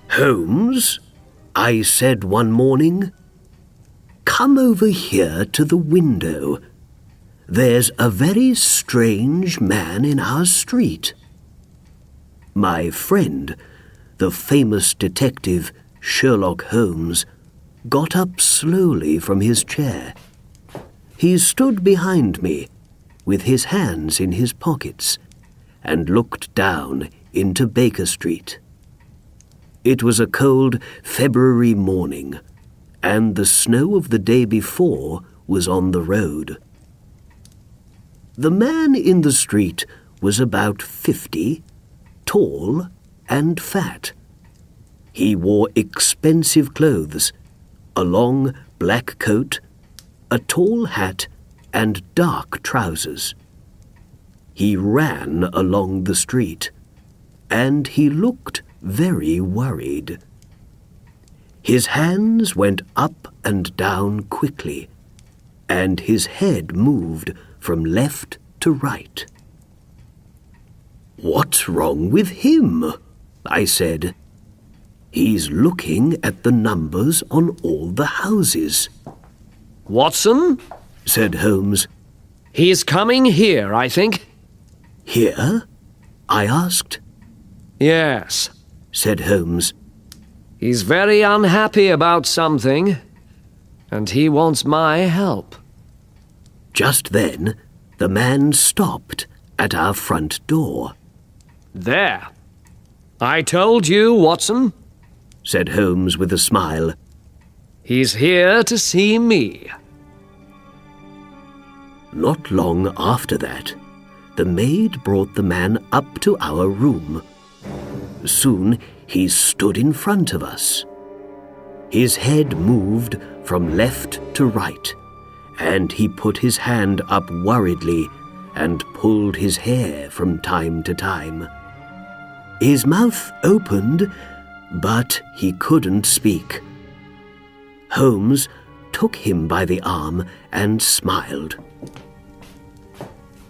"Holmes," I said one morning, "come over here to the window. There's a very strange man in our street." My friend, the famous detective Sherlock Holmes, got up slowly from his chair. He stood behind me, with his hands in his pockets, and looked down into Baker Street. It was a cold February morning, and the snow of the day before was on the road. The man in the street was about 50, tall and fat. He wore expensive clothes, a long black coat, a tall hat, and dark trousers. He ran along the street, and he looked very worried. His hands went up and down quickly, and his head moved from left to right. "What's wrong with him?" I said. "He's looking at the numbers on all the houses." "Watson," said Holmes, "he's coming here, I think." "Here?" I asked. "Yes," said Holmes. "He's very unhappy about something, and he wants my help." Just then, the man stopped at our front door. "There. I told you, Watson," said Holmes with a smile. "He's here to see me." Not long after that, the maid brought the man up to our room. Soon he stood in front of us. His head moved from left to right, and he put his hand up worriedly and pulled his hair from time to time. His mouth opened, but he couldn't speak. Holmes took him by the arm and smiled.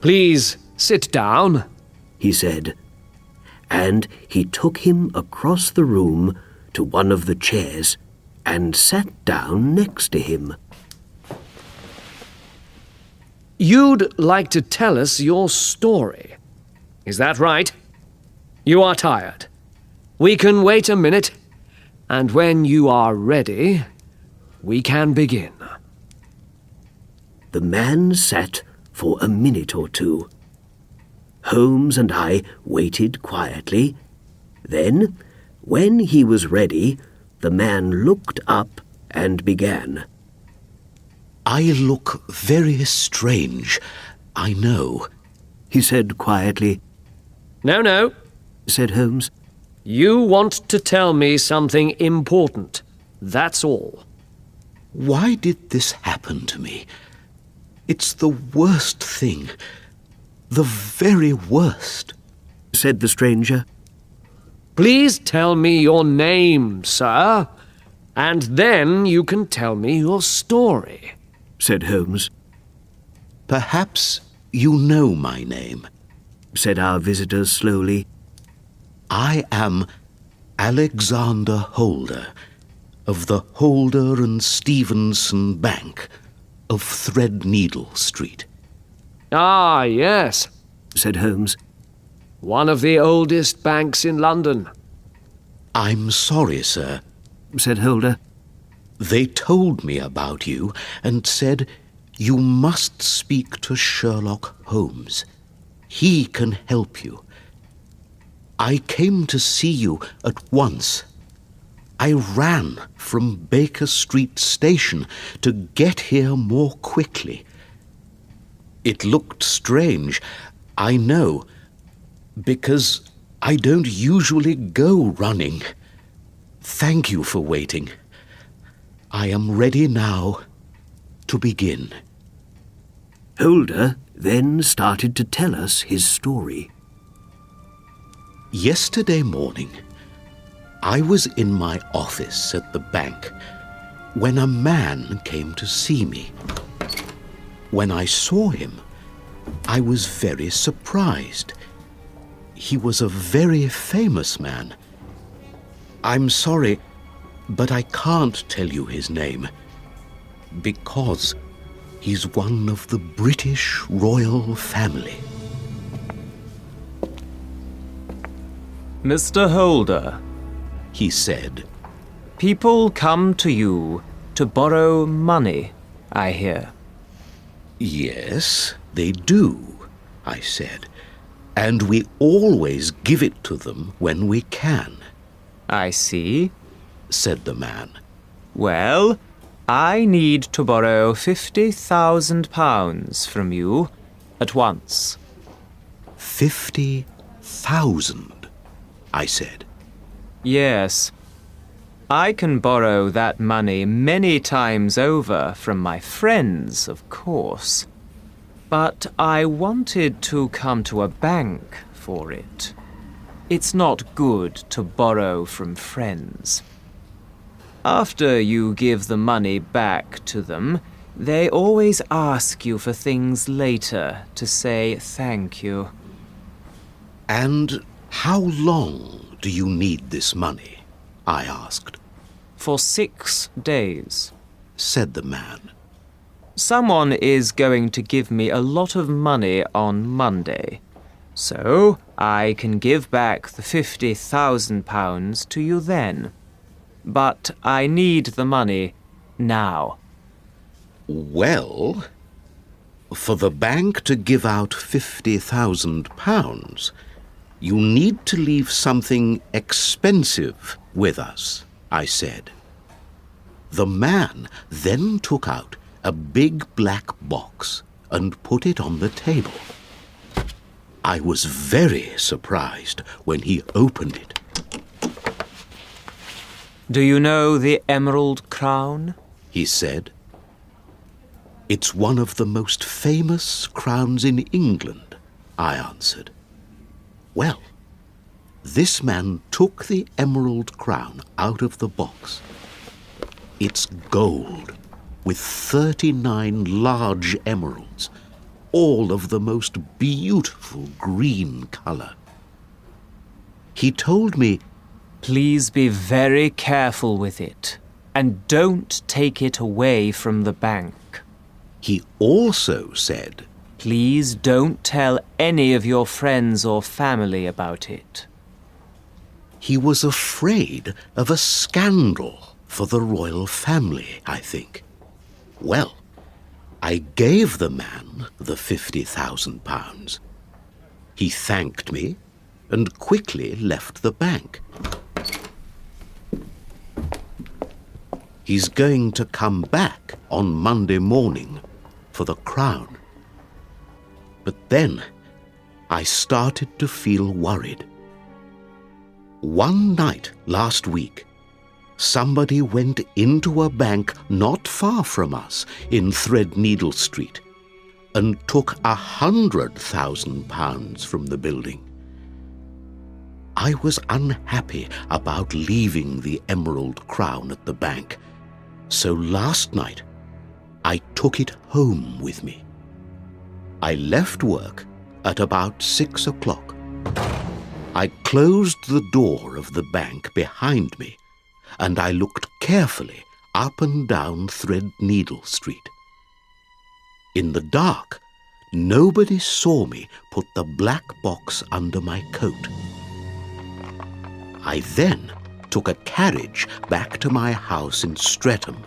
"Please sit down," he said, and he took him across the room to one of the chairs and sat down next to him. "You'd like to tell us your story. Is that right? You are tired. We can wait a minute, and when you are ready, we can begin." The man sat for a minute or two. Holmes and I waited quietly. Then, when he was ready, the man looked up and began. "I look very strange, I know," he said quietly. No, said Holmes. You want to tell me something important. That's all. "Why did this happen to me? It's the worst thing. The very worst," said the stranger. Please tell me your name, sir, and then you can tell me your story, said Holmes. "Perhaps you know my name," said our visitor slowly. "I am Alexander Holder, of the Holder and Stevenson Bank of Threadneedle Street." Ah, yes, said Holmes. One of the oldest banks in London. "I'm sorry, sir," said Holder. "They told me about you and said you must speak to Sherlock Holmes. He can help you. I came to see you at once. I ran from Baker Street Station to get here more quickly. It looked strange, I know, because I don't usually go running. Thank you for waiting. I am ready now to begin." Holder then started to tell us his story. "Yesterday morning, I was in my office at the bank when a man came to see me. When I saw him, I was very surprised. He was a very famous man. I'm sorry, but I can't tell you his name, because he's one of the British royal family. Mr. Holder, He said. people come to you to borrow money, I hear. Yes, they do, I said, and we always give it to them when we can, I see. said the man. Well, I need to borrow £50,000 from you at once. 50,000, I said. Yes. I can borrow that money many times over from my friends, of course. But I wanted to come to a bank for it. It's not good to borrow from friends. After you give the money back to them, they always ask you for things later to say thank you. And how long do you need this money? I asked. For 6 days. Said the man. Someone is going to give me a lot of money on Monday, so I can give back the £50,000 to you then. But I need the money now. Well, for the bank to give out £50,000, you need to leave something expensive with us, I said. The man then took out a big black box and put it on the table. I was very surprised when he opened it. Do you know the Emerald Crown? He said. It's one of the most famous crowns in England, I answered. Well, this man took the emerald crown out of the box. It's gold, with 39 large emeralds, all of the most beautiful green color. He told me, Please be very careful with it, and don't take it away from the bank. he also said, Please don't tell any of your friends or family about it. he was afraid of a scandal for the royal family, I think. Well, I gave the man the £50,000. He thanked me and quickly left the bank. He's going to come back on Monday morning for the crown. But then I started to feel worried. One night last week, somebody went into a bank not far from us in Threadneedle Street and took £100,000 from the building. I was unhappy about leaving the emerald crown at the bank, so last night I took it home with me. I left work at about 6 o'clock. I closed the door of the bank behind me, and I looked carefully up and down Threadneedle Street. In the dark, nobody saw me put the black box under my coat. I then took a carriage back to my house in Streatham.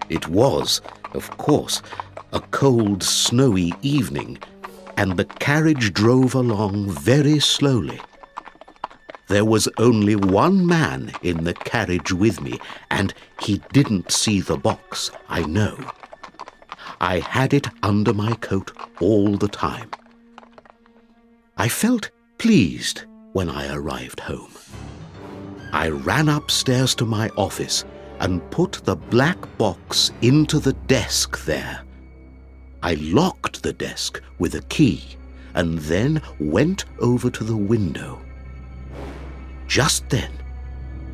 It was, of course, a cold, snowy evening, and the carriage drove along very slowly. There was only one man in the carriage with me, and he didn't see the box, I know. I had it under my coat all the time. I felt pleased when I arrived home. I ran upstairs to my office and put the black box into the desk there. I locked the desk with a key and then went over to the window. Just then,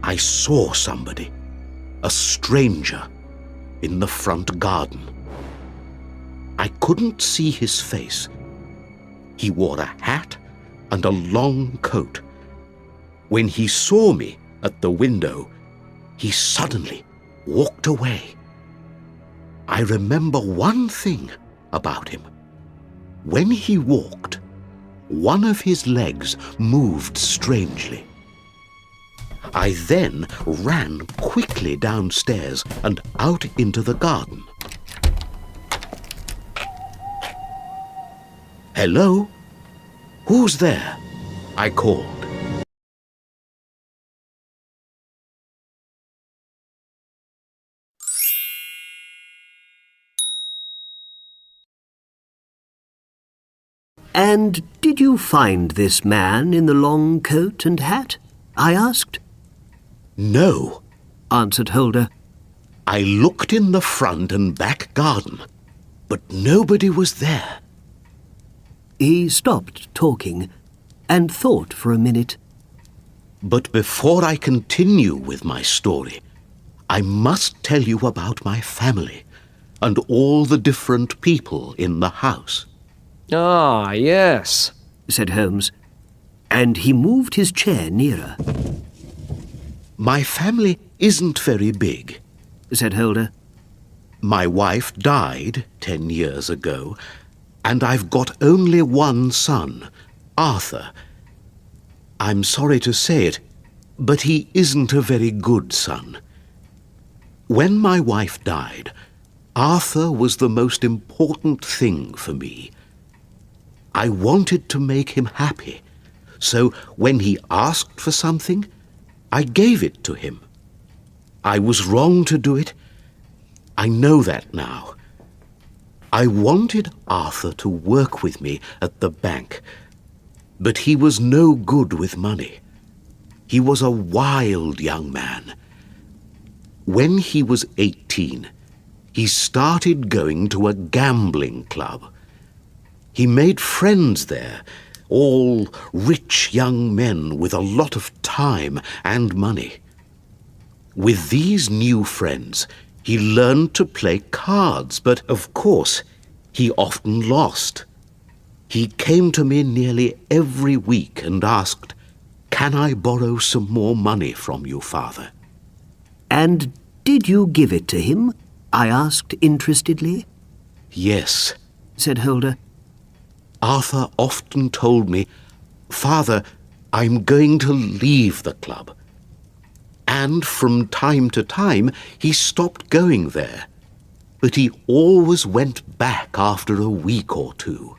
I saw somebody, a stranger, in the front garden. I couldn't see his face. He wore a hat and a long coat. When he saw me at the window, he suddenly walked away. I remember one thing about him. When he walked, one of his legs moved strangely. I then ran quickly downstairs and out into the garden. "Hello? Who's there?" I called. "And did you find this man in the long coat and hat?" I asked. "No," answered Holder. "I looked in the front and back garden, but nobody was there." He stopped talking and thought for a minute. But before I continue with my story, I must tell you about my family and all the different people in the house. Ah, yes, said Holmes, and he moved his chair nearer. My family isn't very big, said Holder. My wife died 10 years ago, and I've got only one son, Arthur. I'm sorry to say it, but he isn't a very good son. When my wife died, Arthur was the most important thing for me. I wanted to make him happy, so when he asked for something, I gave it to him. I was wrong to do it. I know that now. I wanted Arthur to work with me at the bank, but he was no good with money. He was a wild young man. When he was 18, he started going to a gambling club. He made friends there, all rich young men with a lot of time and money. With these new friends, he learned to play cards, but of course, he often lost. He came to me nearly every week and asked, "Can I borrow some more money from you, Father?" "And did you give it to him?" I asked interestedly. "Yes," said Holder. "Arthur often told me, 'Father, I'm going to leave the club.' And from time to time, he stopped going there. But he always went back after a week or two.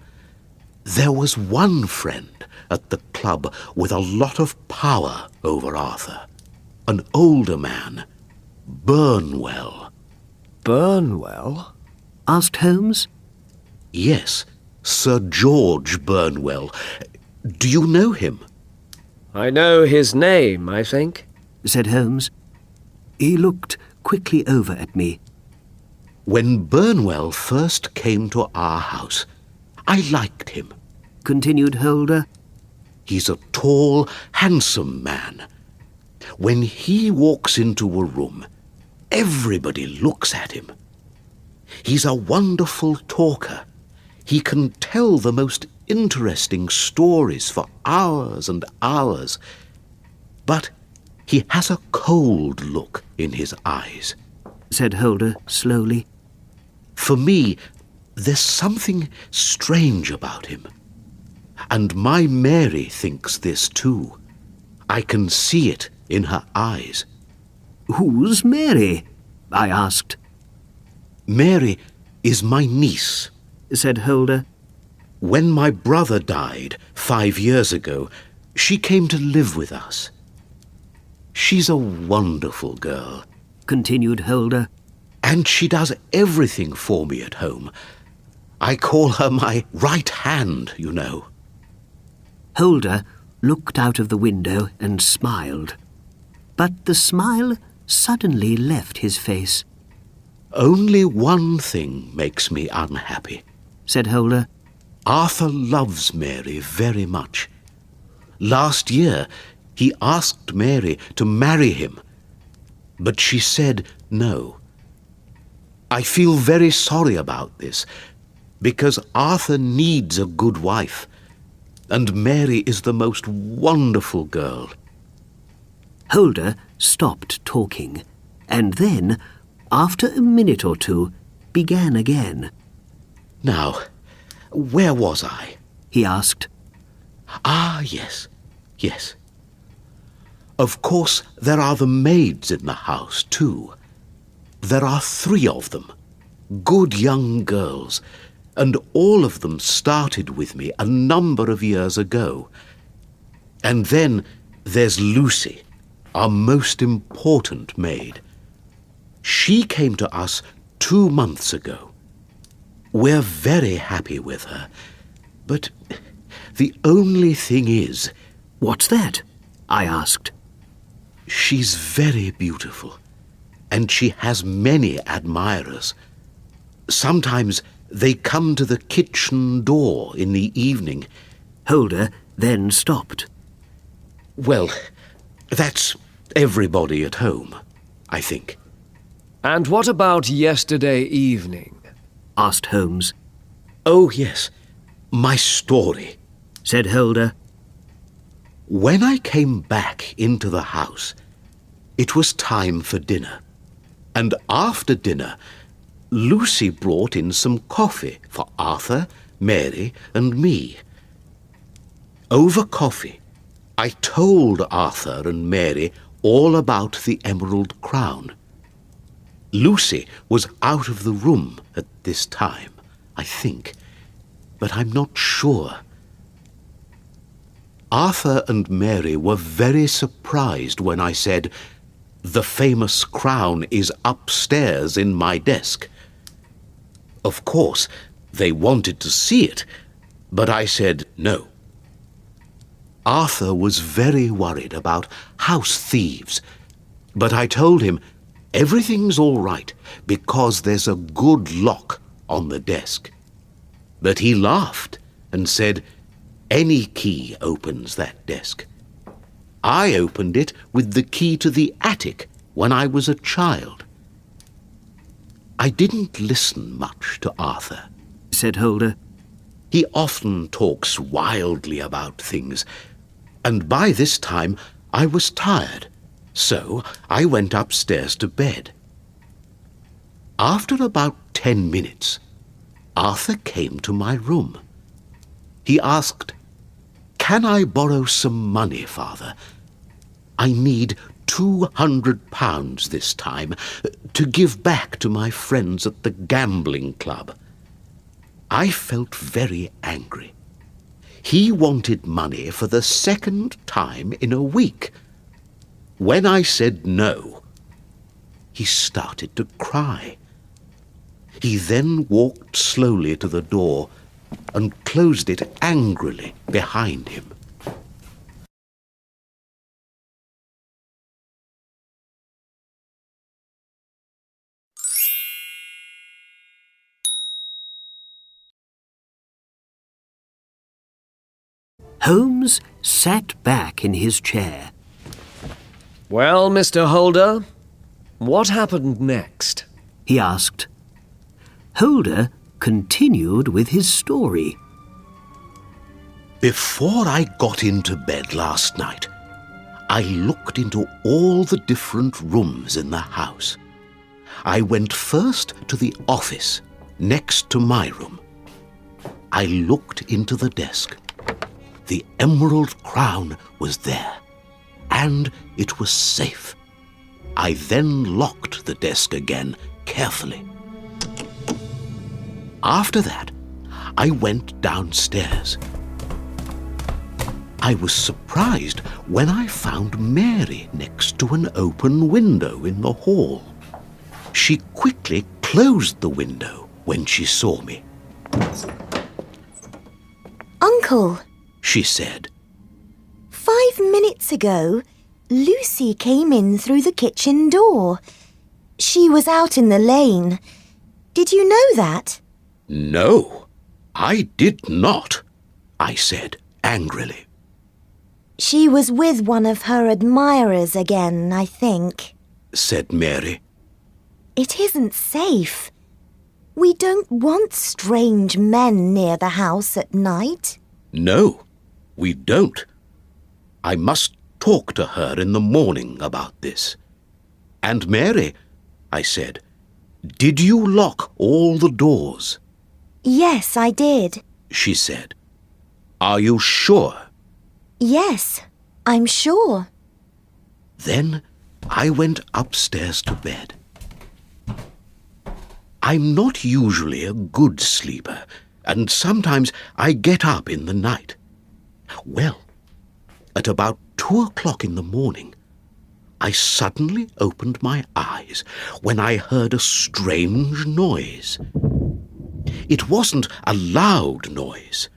There was one friend at the club with a lot of power over Arthur. An older man, Burnwell." Burnwell? asked Holmes. "Yes, Sir George Burnwell. Do you know him?" I know his name, I think, said Holmes. He looked quickly over at me. "When Burnwell first came to our house, I liked him," continued Holder. "He's a tall, handsome man. When he walks into a room, everybody looks at him. He's a wonderful talker. He can tell the most interesting stories for hours and hours. But he has a cold look in his eyes," said Holder slowly. "For me, there's something strange about him. And my Mary thinks this too. I can see it in her eyes." "Who's Mary?" I asked. "Mary is my niece," said Holder. "When my brother died 5 years ago, she came to live with us. She's a wonderful girl," continued Holder. "and she does everything for me at home. I call her my right hand, you know." Holder looked out of the window and smiled. But the smile suddenly left his face. "Only one thing makes me unhappy," said Holder. "Arthur loves Mary very much. Last year, he asked Mary to marry him, but she said no. I feel very sorry about this, because Arthur needs a good wife, and Mary is the most wonderful girl. Holder stopped talking, and then, after a minute or two, began again. Now, where was I? He asked. Ah, yes. Of course, there are the maids in the house, too. There are 3 of them, good young girls, and all of them started with me a number of years ago. And then there's Lucy, our most important maid. She came to us 2 months ago. We're very happy with her, but the only thing is... What's that? I asked. She's very beautiful, and she has many admirers. Sometimes they come to the kitchen door in the evening. Holder then stopped. Well, that's everybody at home, I think. And what about yesterday evening? Asked Holmes. Oh, yes, my story, said Holder. When I came back into the house, it was time for dinner. And after dinner, Lucy brought in some coffee for Arthur, Mary, and me. Over coffee, I told Arthur and Mary all about the Emerald Crown. Lucy was out of the room at this time, I think, but I'm not sure. Arthur and Mary were very surprised when I said, "The famous crown is upstairs in my desk." Of course, they wanted to see it, but I said no. Arthur was very worried about house thieves, but I told him everything's all right because there's a good lock on the desk. But he laughed and said, "Any key opens that desk. I opened it with the key to the attic when I was a child." I didn't listen much to Arthur, said Holder. He often talks wildly about things, and by this time I was tired, so I went upstairs to bed. After about 10 minutes, Arthur came to my room. He asked, "Can I borrow some money, Father? I need £200 this time to give back to my friends at the gambling club." I felt very angry. He wanted money for the 2nd time in a week. When I said no, he started to cry. He then walked slowly to the door and closed it angrily behind him. Holmes sat back in his chair. Well, Mr. Holder, what happened next? He asked. Holder continued with his story. Before I got into bed last night, I looked into all the different rooms in the house. I went first to the office, next to my room. I looked into the desk. The Emerald Crown was there, and it was safe. I then locked the desk again carefully. After that, I went downstairs. I was surprised when I found Mary next to an open window in the hall. She quickly closed the window when she saw me. "Uncle," she said. 5 minutes ago, Lucy came in through the kitchen door. She was out in the lane. Did you know that?" "No, I did not," I said angrily. "She was with one of her admirers again, I think," said Mary. "It isn't safe. We don't want strange men near the house at night." "No, we don't. I must talk to her in the morning about this. And Mary, I said, did you lock all the doors? Yes, I did. She said. Are you sure? Yes, I'm sure. Then I went upstairs to bed. I'm not usually a good sleeper, and sometimes I get up in the night. Well, at about 2 o'clock in the morning, I suddenly opened my eyes when I heard a strange noise. It wasn't a loud noise.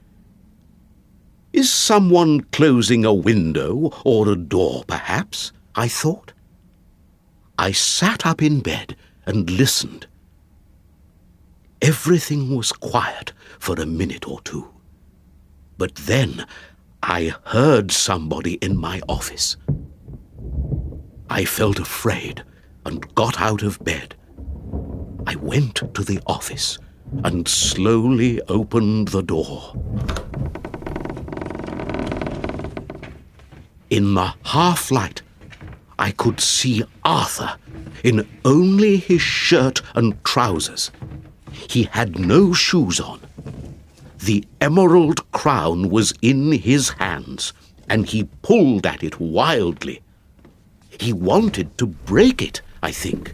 Is someone closing a window or a door, perhaps? I thought. I sat up in bed and listened. Everything was quiet for a minute or two. But then I heard somebody in my office. I felt afraid and got out of bed. I went to the office and slowly opened the door. In the half-light, I could see Arthur in only his shirt and trousers. He had no shoes on. The emerald crown was in his hands, and he pulled at it wildly. He wanted to break it, I think.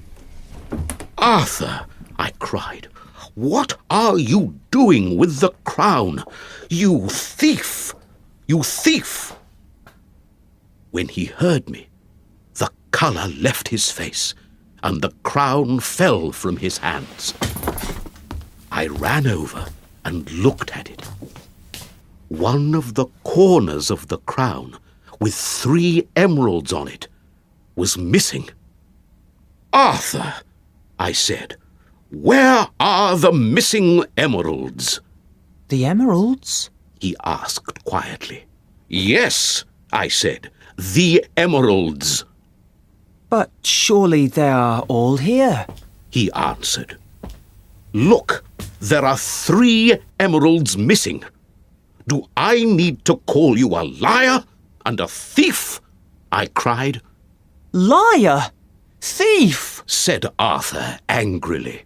Arthur, I cried, what are you doing with the crown? You thief! You thief! When he heard me, the colour left his face, and the crown fell from his hands. I ran over and looked at it. One of the corners of the crown, with 3 emeralds on it, was missing. Arthur, I said, where are the missing emeralds? The emeralds? He asked quietly. Yes, I said, the emeralds. But surely they are all here. He answered. Look, there are 3 emeralds missing. Do I need to call you a liar and a thief? I cried. Liar! Thief! Said Arthur angrily.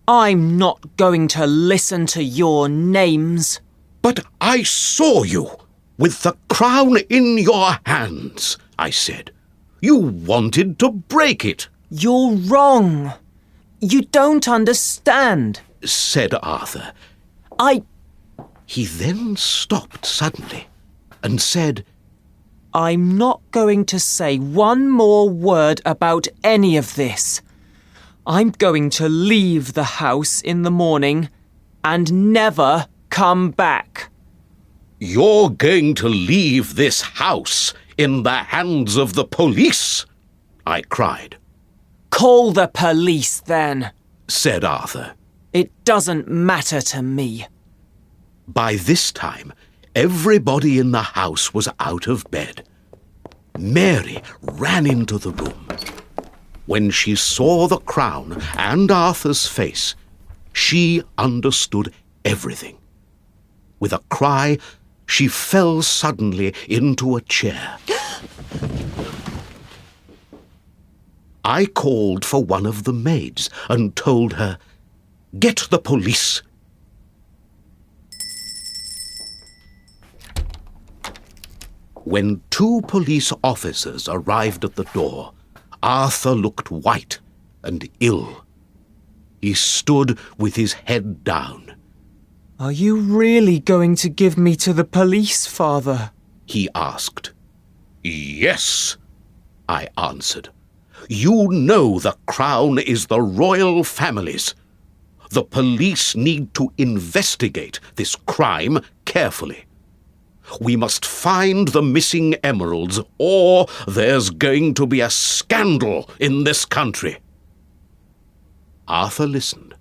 I'm not going to listen to your names. But I saw you with the crown in your hands, I said. You wanted to break it. You're wrong. You don't understand, said Arthur. He then stopped suddenly and said, I'm not going to say one more word about any of this. I'm going to leave the house in the morning and never come back. You're going to leave this house in the hands of the police? I cried. Call the police then, said Arthur. It doesn't matter to me. By this time, everybody in the house was out of bed. Mary ran into the room. When she saw the crown and Arthur's face, she understood everything. With a cry, she fell suddenly into a chair. I called for one of the maids and told her, "Get the police." When 2 police officers arrived at the door, Arthur looked white and ill. He stood with his head down. Are you really going to give me to the police, Father? He asked. Yes, I answered. You know the crown is the royal family's. The police need to investigate this crime carefully. We must find the missing emeralds, or there's going to be a scandal in this country. Arthur listened,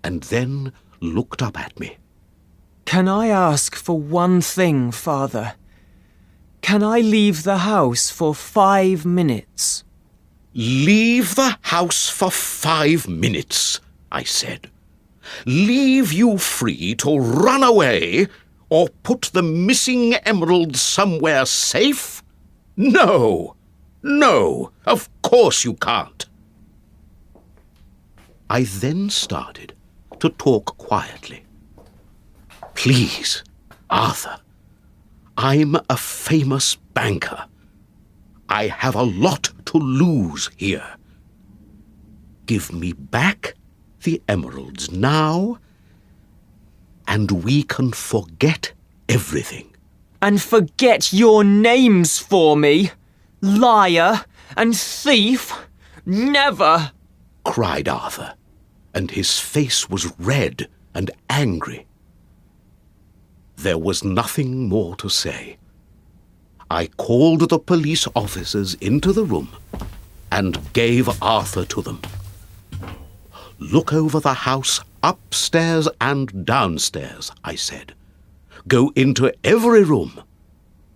and then looked up at me. Can I ask for one thing, Father? Can I leave the house for 5 minutes? Leave the house for 5 minutes, I said. Leave you free to run away, or put the missing emeralds somewhere safe? No! No! Of course you can't! I then started to talk quietly. Please, Arthur, I'm a famous banker. I have a lot to lose here. Give me back the emeralds now, and we can forget everything. And forget your names for me, liar and thief. Never! Cried Arthur, and his face was red and angry. There was nothing more to say. I called the police officers into the room and gave Arthur to them. Look over the house upstairs and downstairs, I said. Go into every room.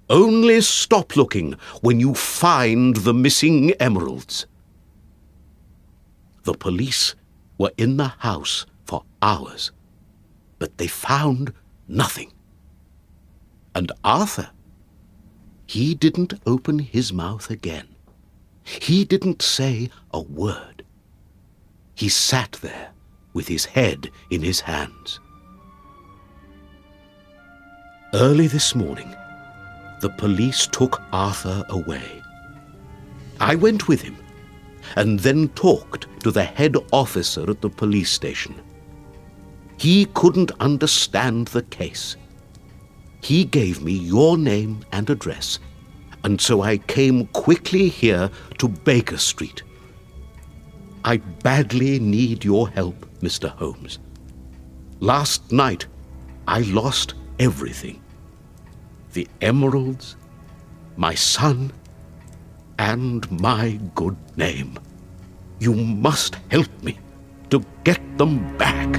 Only stop looking when you find the missing emeralds. The police were in the house for hours, but they found nothing. And Arthur, he didn't open his mouth again. He didn't say a word. He sat there with his head in his hands. Early this morning, the police took Arthur away. I went with him and then talked to the head officer at the police station. He couldn't understand the case. He gave me your name and address, and so I came quickly here to Baker Street. I badly need your help, Mr. Holmes. Last night, I lost everything. The emeralds, my son, and my good name. You must help me to get them back.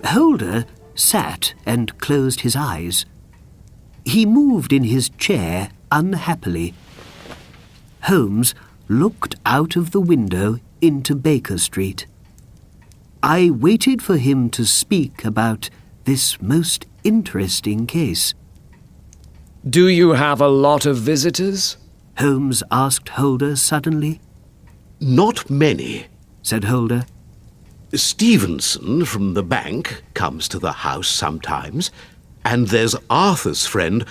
Holder sat and closed his eyes. He moved in his chair unhappily. Holmes looked out of the window into Baker Street. I waited for him to speak about this most interesting case. Do you have a lot of visitors? Holmes asked Holder suddenly. Not many, Said Holder. Stevenson from the bank comes to the house sometimes, and there's Arthur's friend,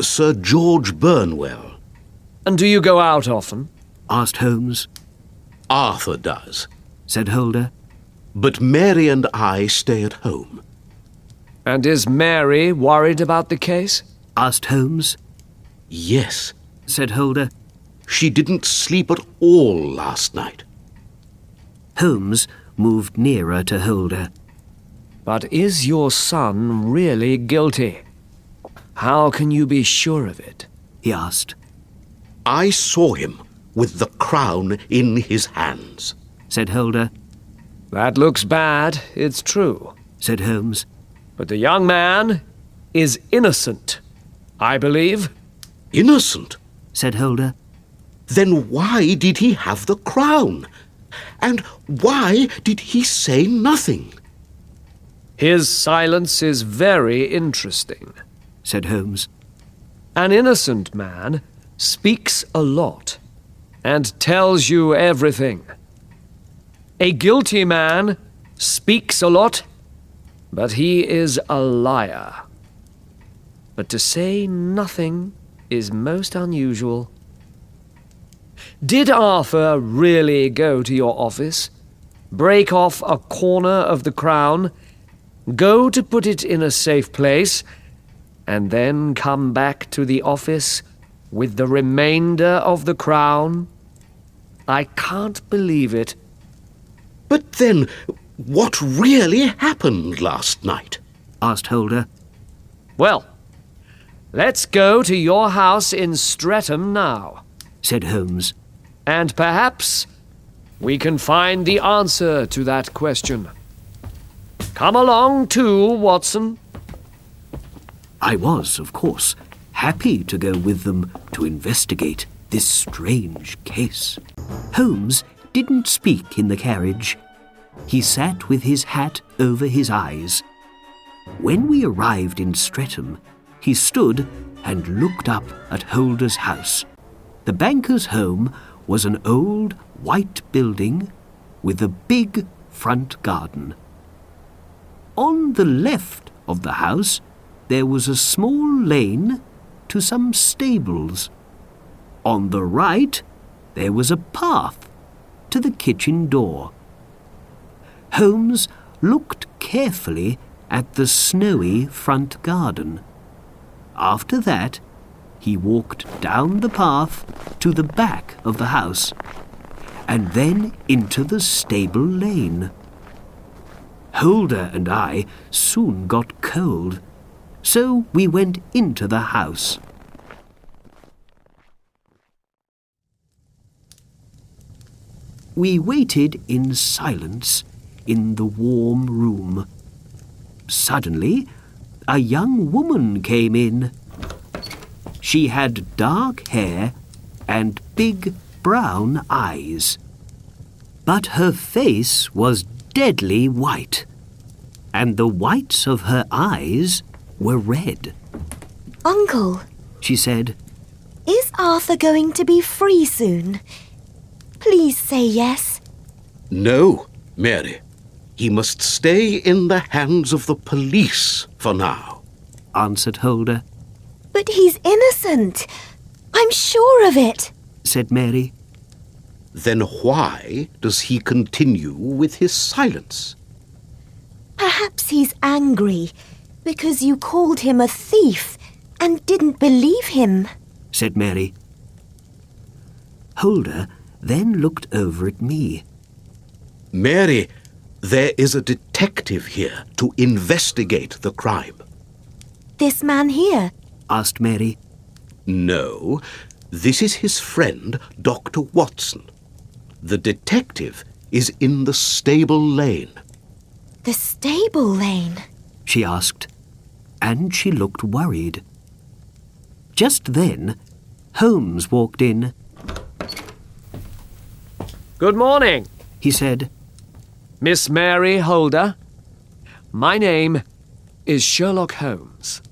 Sir George Burnwell. And do you go out often? Asked Holmes. Arthur does, Said Holder. but Mary and I stay at home. And is Mary worried about the case? Asked Holmes. Yes, Said Holder. she didn't sleep at all last night. Holmes moved nearer to Holder. But is your son really guilty? How can you be sure of it? He asked. I saw him with the crown in his hands. Said Holder. That looks bad, it's true. Said Holmes. But the young man is innocent, I believe. Innocent? Said Holder. Then why did he have the crown? And why did he say nothing? His silence is very interesting. Said Holmes. An innocent man speaks a lot and tells you everything. A guilty man speaks a lot, but he is a liar. But to say nothing is most unusual. Did Arthur really go to your office, break off a corner of the crown, go to put it in a safe place, and then come back to the office with the remainder of the crown? I can't believe it. But then, what really happened last night? Asked Holder. Well, let's go to your house in Streatham now, Said Holmes. and perhaps we can find the answer to that question. Come along too, Watson. I was, of course, happy to go with them to investigate this strange case. Holmes didn't speak in the carriage. He sat with his hat over his eyes. When we arrived in Streatham, he stood and looked up at Holder's house. The banker's home was an old white building with a big front garden. On the left of the house, there was a small lane to some stables. On the right, there was a path to the kitchen door. Holmes looked carefully at the snowy front garden. After that, he walked down the path to the back of the house and then into the stable lane. Holder and I soon got cold, so we went into the house. We waited in silence in the warm room. Suddenly, a young woman came in. She had dark hair and big brown eyes. But her face was deadly white, and the whites of her eyes were red. Uncle, She said, is Arthur going to be free soon? Please say yes. No, Mary. He must stay in the hands of the police for now. answered Holder, But he's innocent. I'm sure of it. said Mary. Then why does he continue with his silence? Perhaps he's angry because you called him a thief and didn't believe him. said Mary. Holder then looked over at me. Mary, there is a detective here to investigate the crime. This man here. Asked Mary. No, this is his friend, Dr. Watson. The detective is in the stable lane. The stable lane. She asked, and she looked worried. Just then, Holmes walked in. Good morning, He said, Miss Mary Holder. My name is Sherlock Holmes.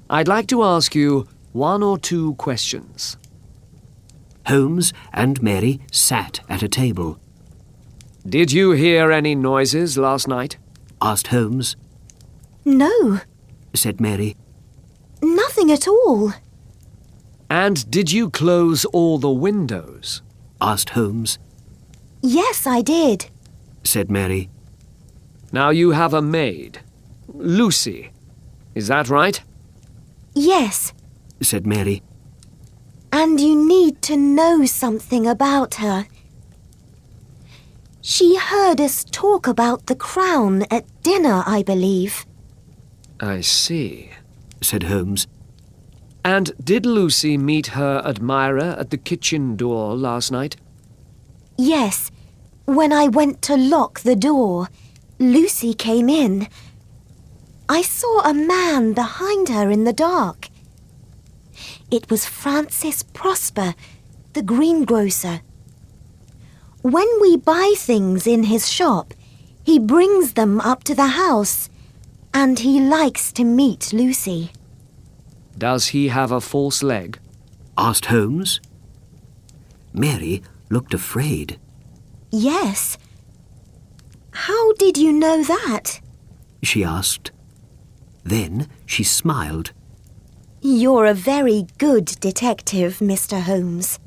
I'd like to ask you one or two questions. Holmes and Mary sat at a table. Did you hear any noises last night? Asked Holmes, No, said Mary. nothing at all. And did you close all the windows? Asked Holmes, Yes, I did. said Mary. Now you have a maid, Lucy. Is that right? Yes, Said Mary. and you need to know something about her. She heard us talk about the crown at dinner, I believe. I see. Said Holmes. And did Lucy meet her admirer at the kitchen door last night? Yes, when I went to lock the door, Lucy came in. I saw a man behind her in the dark. It was Francis Prosper, the greengrocer. When we buy things in his shop, he brings them up to the house, and he likes to meet Lucy. Does he have a false leg? Asked Holmes. Mary looked afraid. Yes. How did you know that? She asked. Then she smiled. You're a very good detective, Mr. Holmes.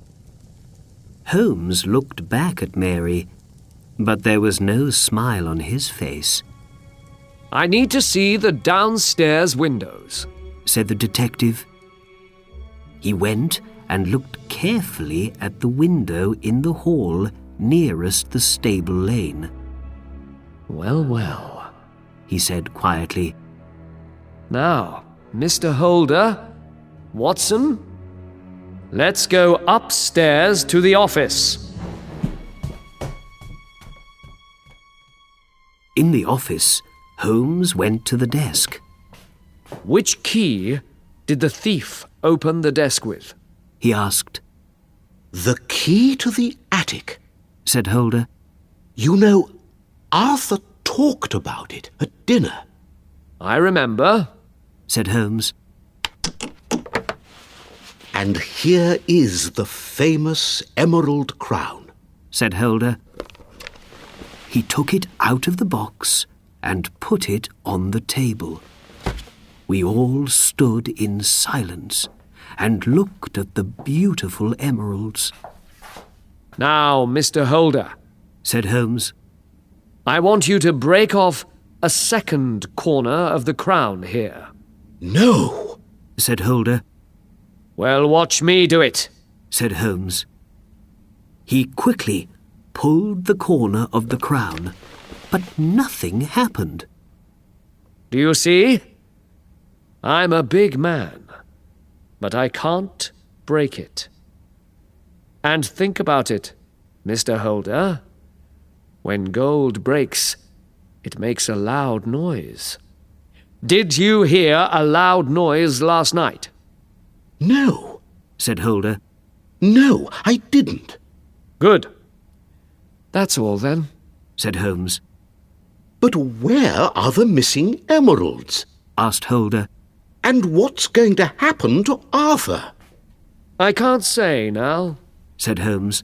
Holmes looked back at Mary, but there was no smile on his face. I need to see the downstairs windows. Said the detective. He went and looked carefully at the window in the hall nearest the stable lane. Well, well. He said quietly. Now, Mr. Holder, Watson, let's go upstairs to the office. In the office, Holmes went to the desk. Which key did the thief open the desk with? He asked. The key to the attic, Said Holder. You know, Arthur talked about it at dinner. I remember, Said Holmes. And here is the famous emerald crown, Said Holder. He took it out of the box and put it on the table. We all stood in silence and looked at the beautiful emeralds. Now, Mr. Holder, Said Holmes. I want you to break off a second corner of the crown here. No, Said Holder. Well, watch me do it. Said Holmes. He quickly pulled the corner of the crown, but nothing happened. Do you see? I'm a big man, but I can't break it. And think about it, Mr. Holder. When gold breaks, it makes a loud noise. Did you hear a loud noise last night? no, Said Holder. no, I didn't. Good. That's all then. Said Holmes. But where are the missing emeralds? Asked Holder. And what's going to happen to Arthur? I can't say now. Said Holmes.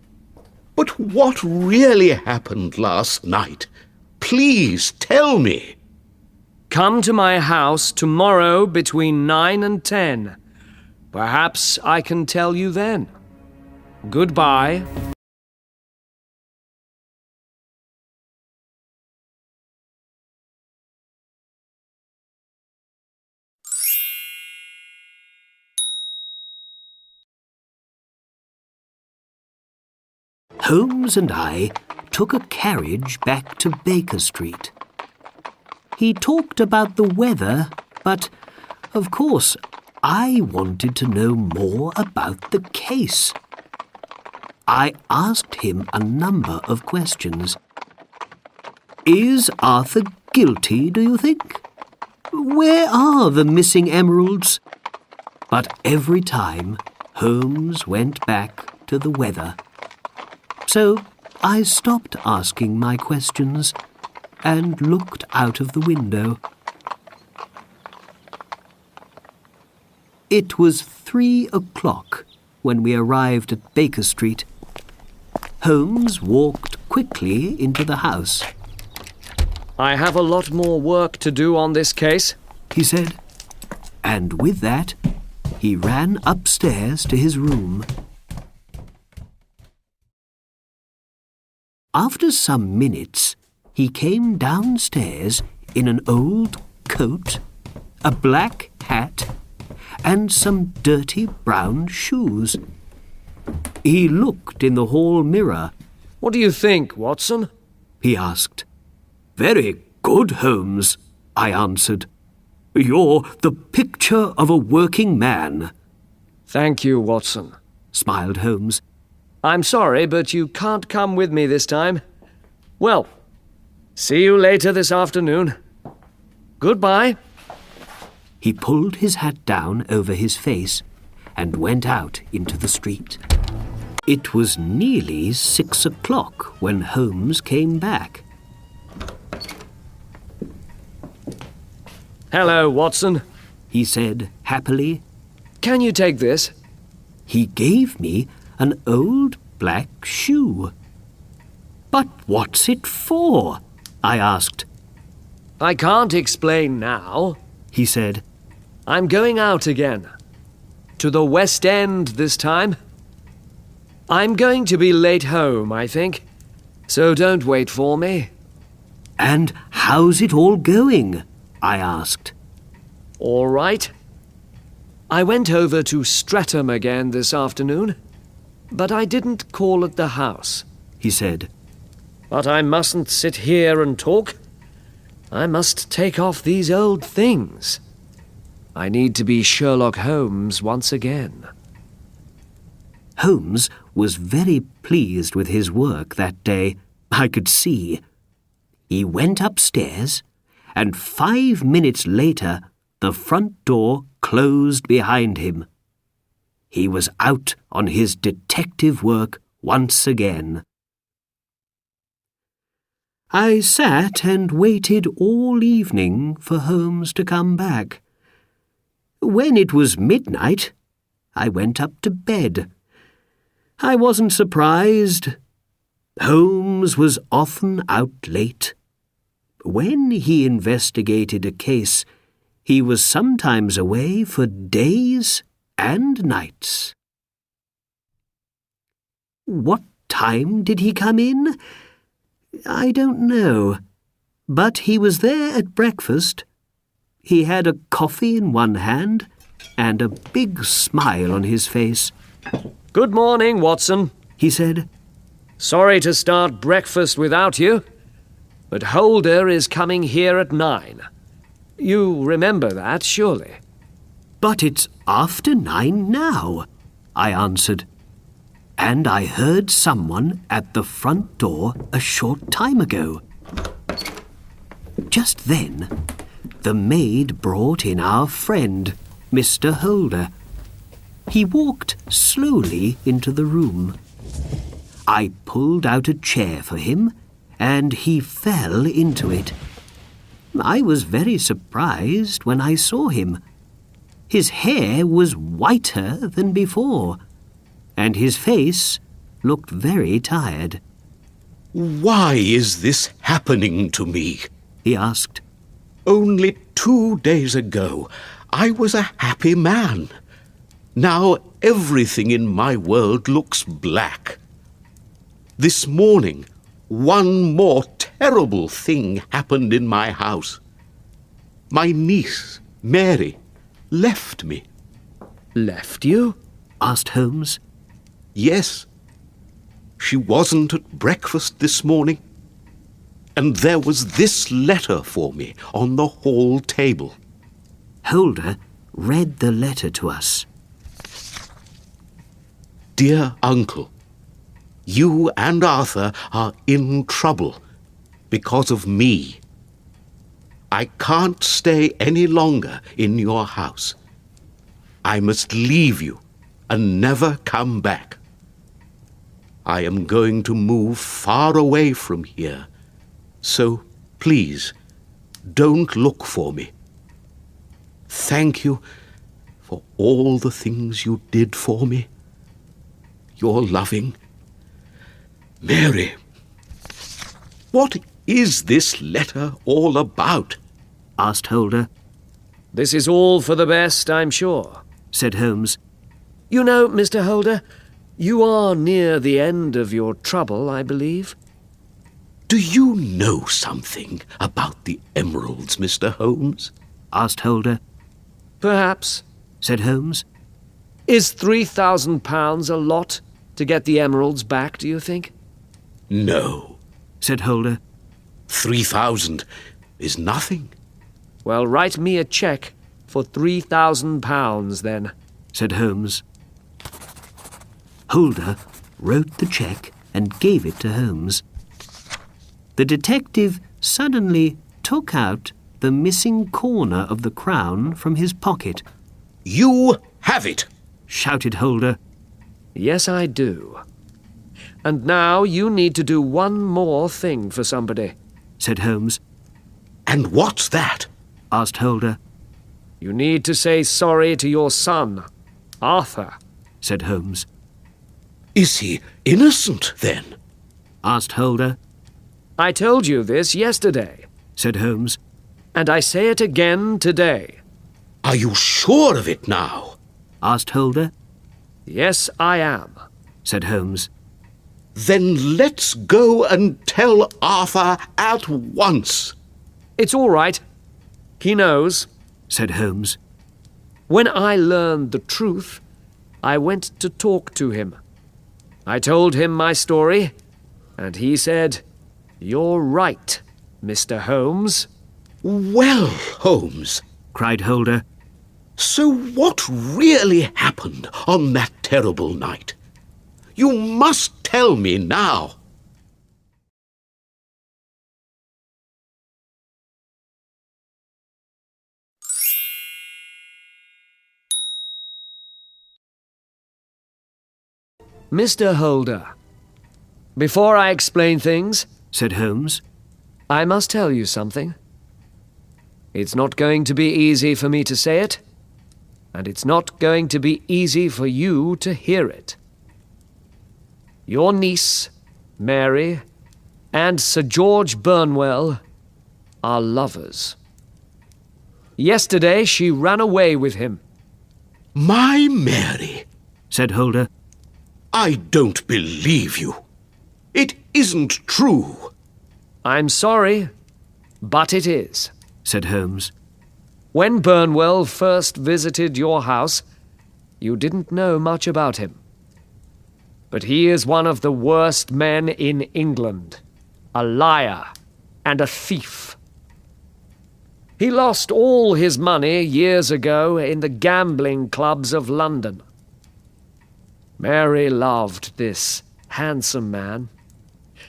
But what really happened last night? Please tell me. Come to my house tomorrow between 9 and 10. Perhaps I can tell you then. Goodbye. Holmes and I took a carriage back to Baker Street. He talked about the weather, but, of course, I wanted to know more about the case. I asked him a number of questions. Is Arthur guilty, do you think? Where are the missing emeralds? But every time, Holmes went back to the weather. So I stopped asking my questions and looked out of the window. It was 3 o'clock when we arrived at Baker Street. Holmes walked quickly into the house. I have a lot more work to do on this case, He said, and with that, he ran upstairs to his room. After some minutes, he came downstairs in an old coat, a black hat, and some dirty brown shoes. He looked in the hall mirror. What do you think, Watson? He asked. Very good, Holmes, I answered. You're the picture of a working man. Thank you, Watson. Smiled Holmes. I'm sorry, but you can't come with me this time. Well, see you later this afternoon. Goodbye. He pulled his hat down over his face and went out into the street. It was nearly 6 o'clock when Holmes came back. Hello, Watson. He said happily. Can you take this? He gave me an old black shoe. But what's it for? I asked. I can't explain now, He said. I'm going out again. To the West End this time. I'm going to be late home, I think. So don't wait for me. And how's it all going? I asked. All right. I went over to Streatham again this afternoon, but I didn't call at the house. He said. But I mustn't sit here and talk. I must take off these old things. I need to be Sherlock Holmes once again. Holmes was very pleased with his work that day, I could see. He went upstairs, and 5 minutes later the front door closed behind him. He was out on his detective work once again. I sat and waited all evening for Holmes to come back. When it was midnight, I went up to bed. I wasn't surprised. Holmes was often out late. When he investigated a case, he was sometimes away for days and nights. What time did he come in? I don't know, but he was there at breakfast. He had a coffee in one hand and a big smile on his face. Good morning, Watson, he said. Sorry to start breakfast without you, but Holder is coming here at 9. You remember that, surely? But it's after 9 now, I answered. And I heard someone at the front door a short time ago. Just then, the maid brought in our friend, Mr. Holder. He walked slowly into the room. I pulled out a chair for him, and he fell into it. I was very surprised when I saw him. His hair was whiter than before, and his face looked very tired. Why is this happening to me? He asked. Only 2 days ago, I was a happy man. Now everything in my world looks black. This morning, one more terrible thing happened in my house. My niece, Mary, left me. Left you? Asked Holmes. Yes. She wasn't at breakfast this morning. And there was this letter for me on the hall table. Holder read the letter to us. Dear Uncle, you and Arthur are in trouble because of me. I can't stay any longer in your house. I must leave you and never come back. I am going to move far away from here, so please don't look for me. Thank you for all the things you did for me. Your loving Mary. What is this letter all about? Asked Holder. This is all for the best, I'm sure, Said Holmes. You know, Mr. Holder, you are near the end of your trouble, I believe. Do you know something about the emeralds, Mr. Holmes? Asked Holder. Perhaps. Said Holmes. Is £3,000 a lot to get the emeralds back, do you think? No. Said Holder. 3,000 is nothing. Well, write me a cheque for £3,000 then, said Holmes. Holder wrote the cheque and gave it to Holmes. The detective suddenly took out the missing corner of the crown from his pocket. You have it, shouted Holder. Yes, I do. And now you need to do one more thing for somebody, said Holmes. And what's that? Asked Holder. You need to say sorry to your son, Arthur, said Holmes. Is he innocent, then? Asked Holder. I told you this yesterday, said Holmes. And I say it again today. Are you sure of it now? Asked Holder. Yes, I am, said Holmes. Then let's go and tell Arthur at once. It's all right. He knows, said Holmes. When I learned the truth, I went to talk to him. I told him my story, and he said, "You're right, Mr. Holmes." Well, Holmes, cried Holder. So what really happened on that terrible night? You must tell me now. Mr. Holder, before I explain things, said Holmes. I must tell you something. It's not going to be easy for me to say it, and it's not going to be easy for you to hear it. Your niece, Mary, and Sir George Burnwell are lovers. Yesterday she ran away with him. My Mary, said Holder. I don't believe you. It isn't true. I'm sorry, but it is, said Holmes. When Burnwell first visited your house, you didn't know much about him. But he is one of the worst men in England, a liar and a thief. He lost all his money years ago in the gambling clubs of London. Mary loved this handsome man.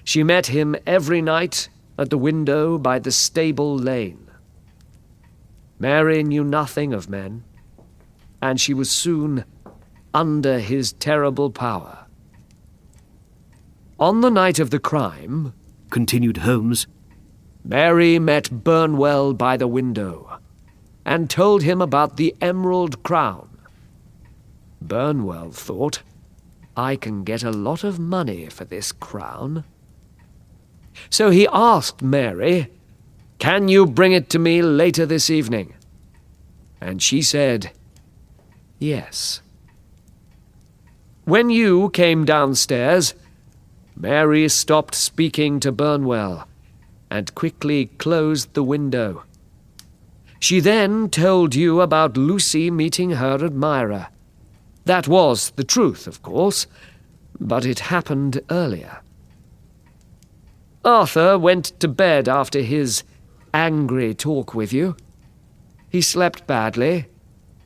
She met him every night at the window by the stable lane. Mary knew nothing of men, and she was soon under his terrible power. On the night of the crime, continued Holmes, Mary met Burnwell by the window and told him about the emerald crown. Burnwell thought, I can get a lot of money for this crown. So he asked Mary, can you bring it to me later this evening? And she said, yes. When you came downstairs, Mary stopped speaking to Burnwell and quickly closed the window. She then told you about Lucy meeting her admirer. That was the truth, of course, but it happened earlier. Arthur went to bed after his angry talk with you. He slept badly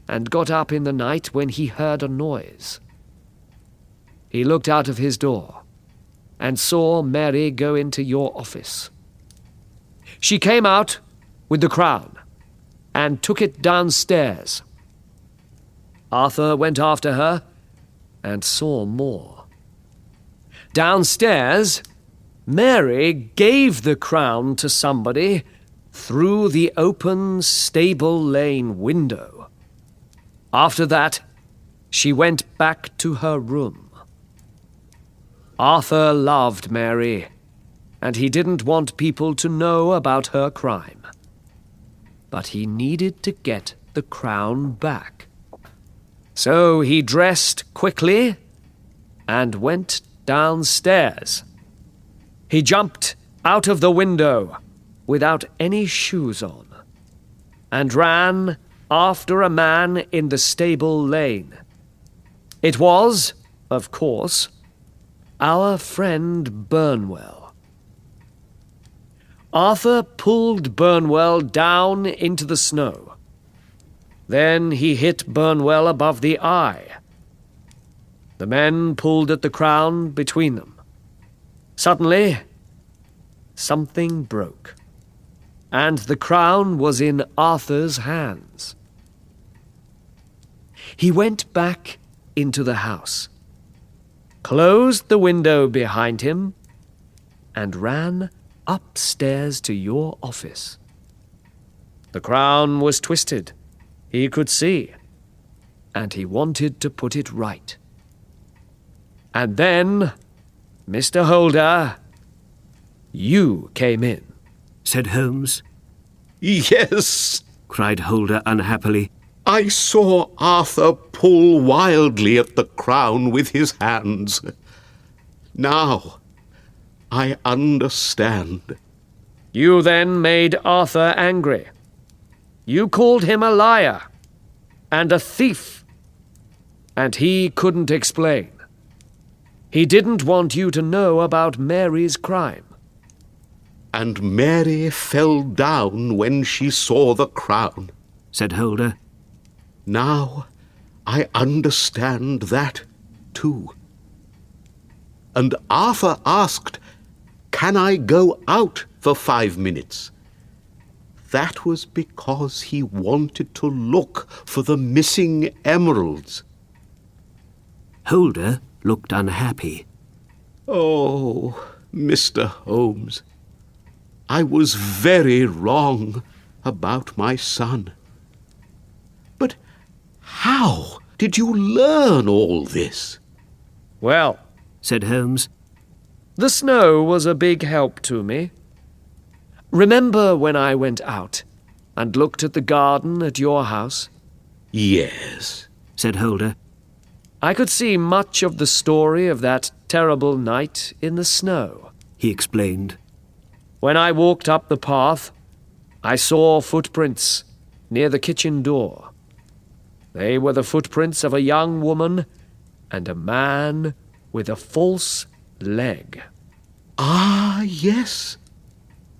and got up in the night when he heard a noise. He looked out of his door and saw Mary go into your office. She came out with the crown and took it downstairs. Arthur went after her and saw more. Downstairs, Mary gave the crown to somebody through the open stable lane window. After that, she went back to her room. Arthur loved Mary, and he didn't want people to know about her crime. But he needed to get the crown back. So he dressed quickly and went downstairs. He jumped out of the window without any shoes on and ran after a man in the stable lane. It was, of course, our friend Burnwell. Arthur pulled Burnwell down into the snow. Then he hit Burnwell above the eye. The men pulled at the crown between them. Suddenly, something broke, and the crown was in Arthur's hands. He went back into the house, closed the window behind him, and ran upstairs to your office. The crown was twisted, he could see, and he wanted to put it right. And then, Mr. Holder, you came in, said Holmes. Yes, cried Holder unhappily. I saw Arthur pull wildly at the crown with his hands. Now, I understand. You then made Arthur angry. You called him a liar and a thief, and he couldn't explain. He didn't want you to know about Mary's crime. And Mary fell down when she saw the crown, said Holder. Now I understand that, too. And Arthur asked, can I go out for 5 minutes? That was because he wanted to look for the missing emeralds. Holder looked unhappy. Oh, Mr. Holmes, I was very wrong about my son. But how did you learn all this? Well, Said Holmes. the snow was a big help to me. Remember when I went out and looked at the garden at your house? Yes. Said Holder. I could see much of the story of that terrible night in the snow. He explained. When I walked up the path, I saw footprints near the kitchen door. They were the footprints of a young woman and a man with a false leg. Ah, yes.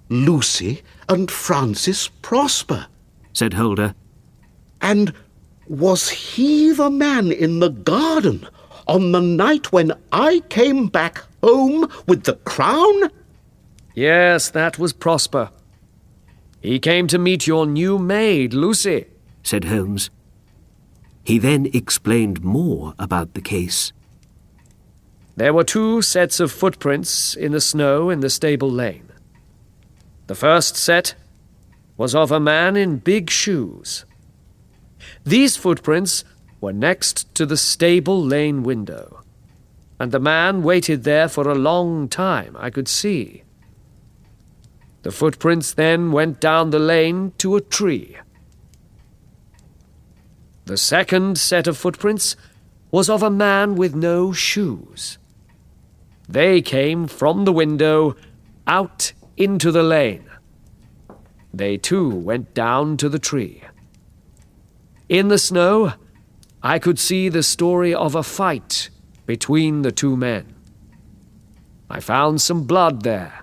Lucy and Francis Prosper. Said Holder. And was he the man in the garden on the night when I came back home with the crown? Yes, that was Prosper. He came to meet your new maid, Lucy. Said Holmes. He then explained more about the case. There were 2 sets of footprints in the snow in the stable lane. The first set was of a man in big shoes. These footprints were next to the stable lane window, and the man waited there for a long time, I could see. The footprints then went down the lane to a tree. The second set of footprints was of a man with no shoes. They came from the window out into the lane. They too went down to the tree. In the snow, I could see the story of a fight between the 2 men. I found some blood there.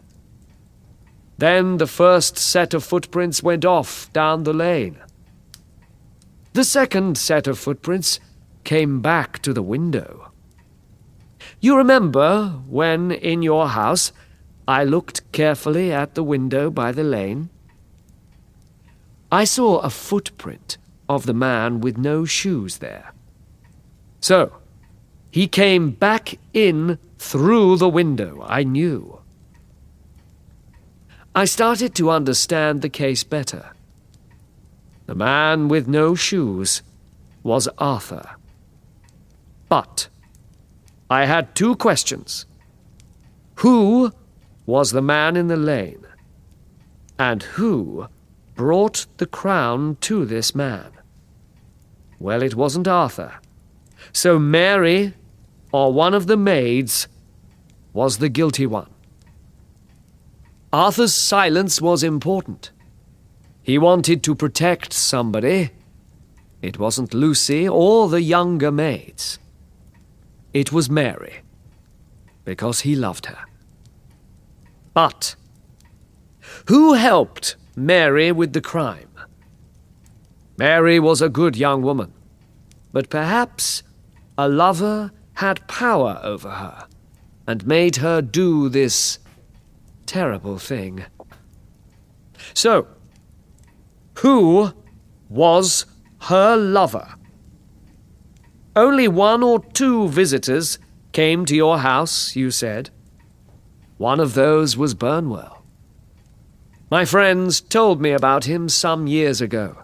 Then the first set of footprints went off down the lane. The second set of footprints came back to the window. You remember when, in your house, I looked carefully at the window by the lane? I saw a footprint of the man with no shoes there. So, he came back in through the window, I knew. I started to understand the case better. The man with no shoes was Arthur. But I had 2 questions. Who was the man in the lane? And who brought the crown to this man? Well, it wasn't Arthur. So Mary, or one of the maids, was the guilty one. Arthur's silence was important. He wanted to protect somebody. It wasn't Lucy or the younger maids. It was Mary, because he loved her. But who helped Mary with the crime? Mary was a good young woman, but perhaps a lover had power over her and made her do this terrible thing. So, who was her lover? Only 1 or 2 visitors came to your house, you said. One of those was Burnwell. My friends told me about him some years ago.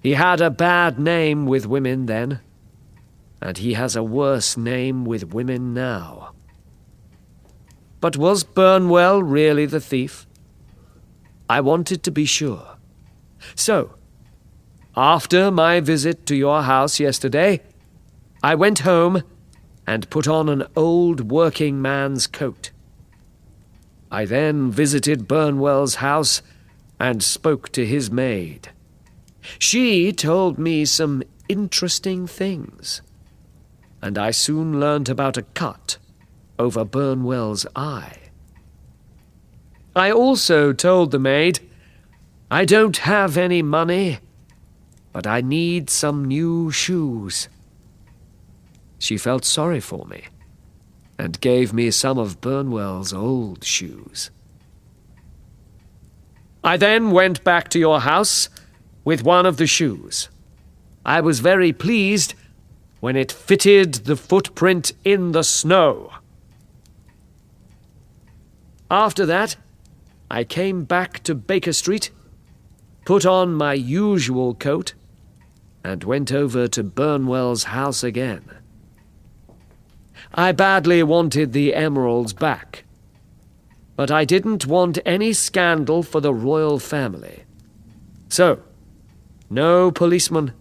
He had a bad name with women then, and he has a worse name with women now. But was Burnwell really the thief? I wanted to be sure. So, after my visit to your house yesterday, I went home and put on an old working man's coat. I then visited Burnwell's house and spoke to his maid. She told me some interesting things, and I soon learnt about a cut over Burnwell's eye. I also told the maid, I don't have any money, but I need some new shoes. She felt sorry for me and gave me some of Burnwell's old shoes. I then went back to your house with one of the shoes. I was very pleased when it fitted the footprint in the snow. After that, I came back to Baker Street, put on my usual coat, and went over to Burnwell's house again. I badly wanted the emeralds back, but I didn't want any scandal for the royal family. So, no policeman,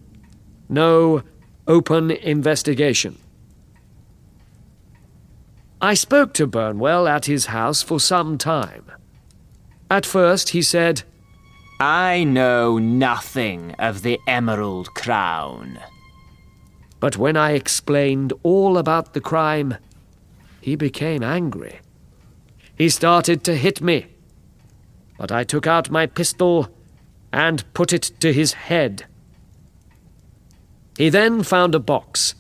no open investigation. I spoke to Burnwell at his house for some time. At first he said, I know nothing of the Emerald Crown. But when I explained all about the crime, he became angry. He started to hit me, but I took out my pistol and put it to his head. He then found a box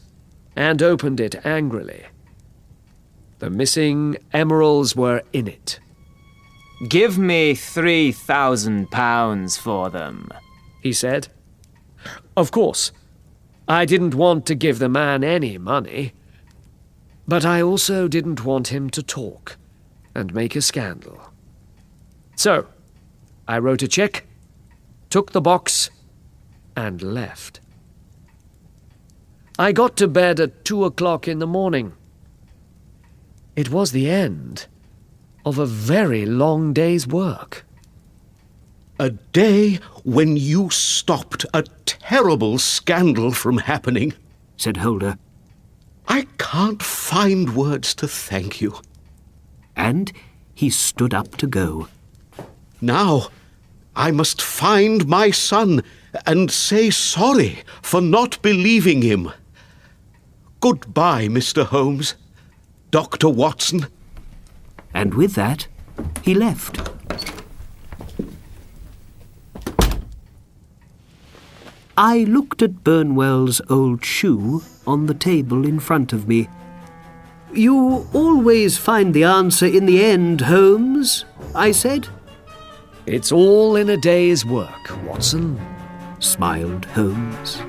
and opened it angrily. The missing emeralds were in it. Give me £3,000 for them, he said. Of course, I didn't want to give the man any money, but I also didn't want him to talk and make a scandal. So, I wrote a check, took the box, and left. I got to bed at 2 o'clock in the morning. It was the end of a very long day's work. A day when you stopped a terrible scandal from happening, said Holder. I can't find words to thank you. And he stood up to go. Now, I must find my son and say sorry for not believing him. Goodbye, Mr. Holmes. Dr. Watson. And with that, he left. I looked at Burnwell's old shoe on the table in front of me. You always find the answer in the end, Holmes, I said. It's all in a day's work, Watson, smiled Holmes.